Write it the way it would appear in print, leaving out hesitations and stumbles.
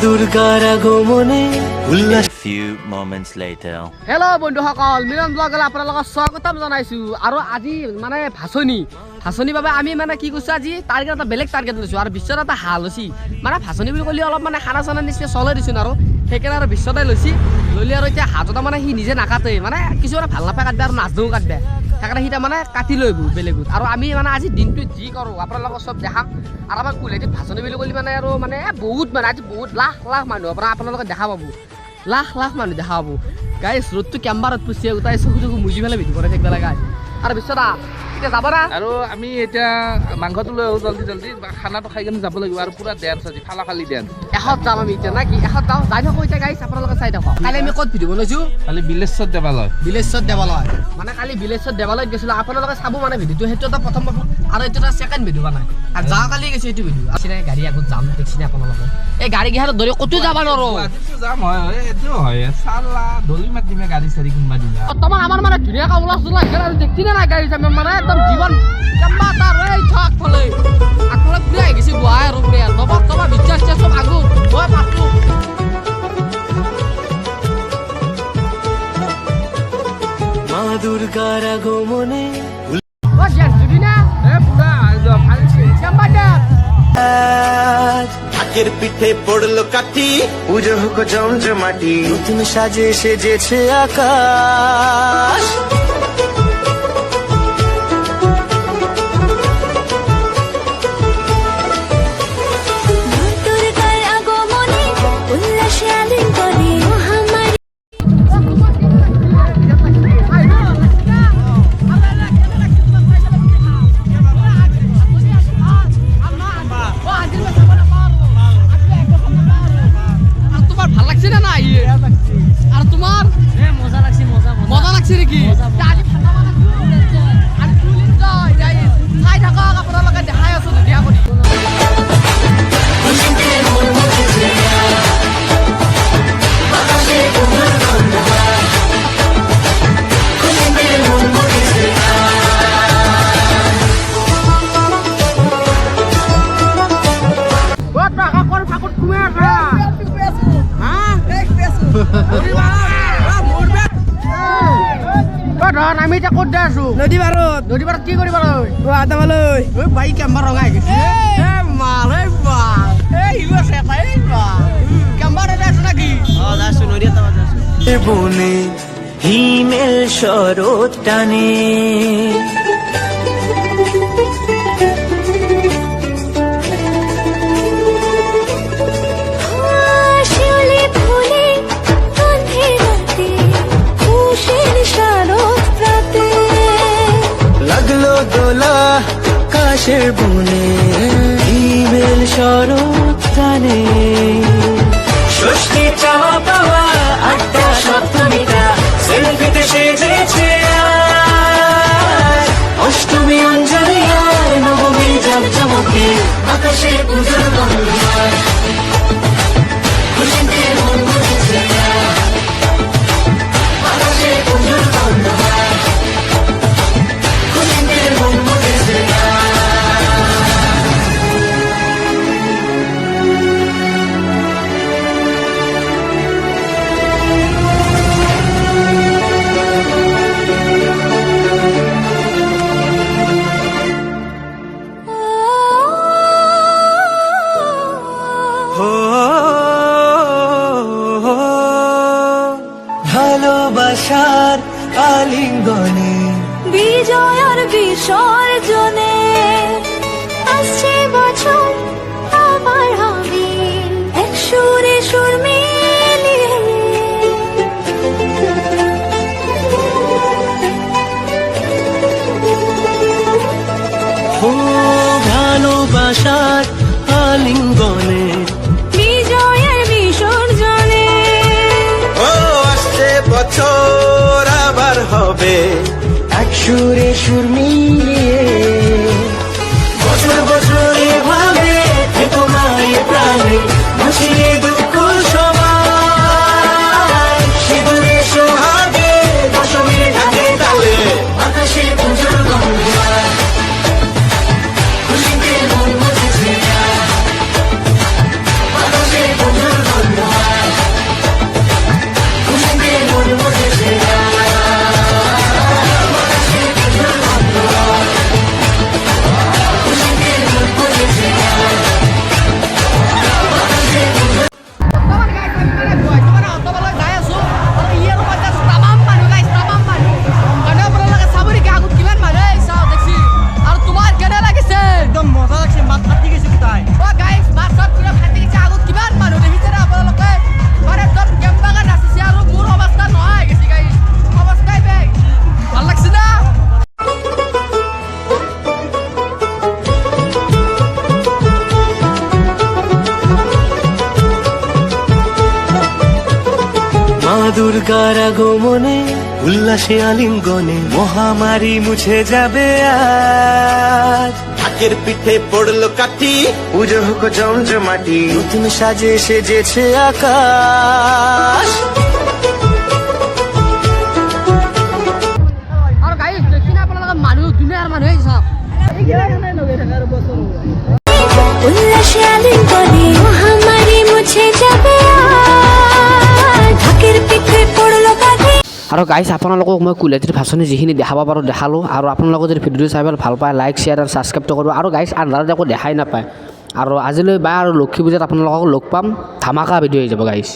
দুর্গার আগমনে উল্লাস। few moments later. হেল্ল' বন্ধুসকল, মিলন ব্লগলৈ আপোনালোকক স্বাগতম জনাইছোঁ। আৰু আজি মানে ভাচনিৰ বাবে আমি মানে কি কৈছোঁ, আজি টাৰ্গেট এটা বেলেগ টাৰ্গেট লৈছোঁ আৰু বিশ্বত এটা হাল লৈছি। মানে ভাচনি বুলি ক'লে অলপ মানে খানা চানা নিচিনা চলাই দিছোঁ আৰু সেইকাৰণে আৰু বিশ্বতে লৈছি। ল'লে আৰু এতিয়া হাতত মানে সি নিজে নাকাটে, মানে কিছুমানে ভাল নাপায় কাটবে আৰু নাজনেও কাটবে, সেইকাৰণে সি তাৰমানে কাটি লৈ আহিব বেলেগত। আৰু আমি মানে আজি দিনটো যি কৰোঁ আপোনালোকক চব দেখাম। আৰু আমাৰ কুলহেটিত ভাচনি বুলি ক'লে মানে আৰু মানে বহুত মানে আজি বহুত লাখ লাখ মানুহৰ পৰা আপোনালোকে দেখা পাব, লাখ লাখ মানুহ দেখা পাব। গাইছ ৰ'দটো কেম্বাৰত পুচিয়ে গোটাই চকু চকু মুজি পেলাই ভিডিঅ' কৰি থাকিব লাগে। আৰু বিশ্বত এতিয়া যাব না। আৰু আমি এতিয়া মাংসটো লৈ আহোঁ জল্দি খানাটো খাই কিনে যাব লাগিব। আৰু পুৰা ডেন্স আজি ফালি ডেন্স এশত যাম আমি এতিয়া, না কি এশত যাওঁ, যাই থাকোঁ এতিয়া গাইছ আপোনালোকে চাই থাকক। কালি আমি ক'ত ভিডিঅ' বনাইছোঁ? কালি বিলেশ্বৰ দেৱালয় মানে কালি বিলেশ্বৰ দেৱালয়ত গৈছিলোঁ। আপোনালোকে চাব মানে ভিডিঅ'টো, সেইটো এটা প্ৰথম আৰু এইটো এটা ছেকেণ্ড ভিডিঅ' বনাই। আৰু যাওঁ কালি গৈছোঁ এইটো ভিডিঅ' আছিলে। গাড়ী আগত যাম দেখিছেনে আপোনালোকে? এই গাড়ী কেইখন ধৰি ক'তো যাব নোৱাৰোঁ। যাম হয় এইটো হয় চালা দলি মাতিমে গাড়ী চাৰি কোনোবা দিনা। বৰ্তমান আমাৰ মানে ধুনীয়াকৈ ওলাইছোঁ আৰু দেখিনে নাই গাড়ী চাম মানে একদম জীৱন কেম্বা তাৰ এই আগফালে ঘূৰি আহি গৈছে গুৱাই আৰু দবা দবা বিশ্বাস চব আগত মই পাতলোঁ। মা দুর্গার আগমনে আখের পিঠে পড়লো কাঠি, পুজো হোক জমজমাটি, নতুন সাজে সেজেছে আকাশ। আমি এতিয়া ক'ত আছো? নদী পাৰত কি কৰিব বাইক কেম্বাৰ ৰঙাই গৈছে কেম্বাৰ আছো নাকি? বনে হিমেল শরৎ টানে, লাগলো দোলা কাশের বনে হিমেল শরৎ টানে। ষষ্ঠী চাওয়া পাওয়া আড্ডা সপ্তমীটা সেলফিতে সেজেছে আজ। অষ্টমী অঞ্জলি আর নবমী জমজমকে আকাশে পুজোর গন্ধ। খুশিতে মন মুছেছে আকাশে পুজোর গন্ধ। খুশিতে মন মুছেছে ভালোবাসার আলিঙ্গনে বিজয় আর বিসর্জনে আসছে বছর আবার হবে এক সুরে সুর মিলিয়ে। ও ভালোবাসার আলিঙ্গনে বিজয় আর বিসর্জনে ও আসছে বছর আবার হবে এক সুরে সুর মিলিয়ে। বছর বছর এভাবে থেকো মায়ের প্রাণে ভাসিয়ে দুঃখ সবাই। সিঁদুরে সোহাগে দশমীর ঢাকে তালে আকাশে পুজোর গন্ধ। খুশিতে মন মুছেছে আকাশে পুজোর গন্ধ। দুর্গার আগমনে উল্লাসে আলিঙ্গনে মহামারী মুছে যাবে আজ ঢাকের পিঠে পড়লো কাঠি পুজো হোক জমজমাটি নতুন সাজে সেজেছে আকাশ আৰু গাইজ দেখি না আপোনালোকে মানুহ দুনিয়াৰ মানুহে চাওক উল্লাসে আলিঙ্গনে মহামারী মুছে যাবে আজ। ঢাকের পিঠে পড়লো কাঠি। আৰু গাইজ আপোনালোকক মই কুলহাটীৰ ভাচনি যিখিনি দেখাব পাৰোঁ দেখালোঁ আৰু আপোনালোকে যদি ভিডিঅ'টো চাই ভাল পায় লাইক শ্বেয়াৰ আৰু ছাবস্ক্ৰাইবটো কৰিব আৰু গাইজ আন্ধাৰত একো দেখাই নাপায় আৰু আজিলৈ বাই আৰু লক্ষী পূজাত আপোনালোকক লগ পাম ধামাকা ভিডিঅ' হৈ যাব গাইজ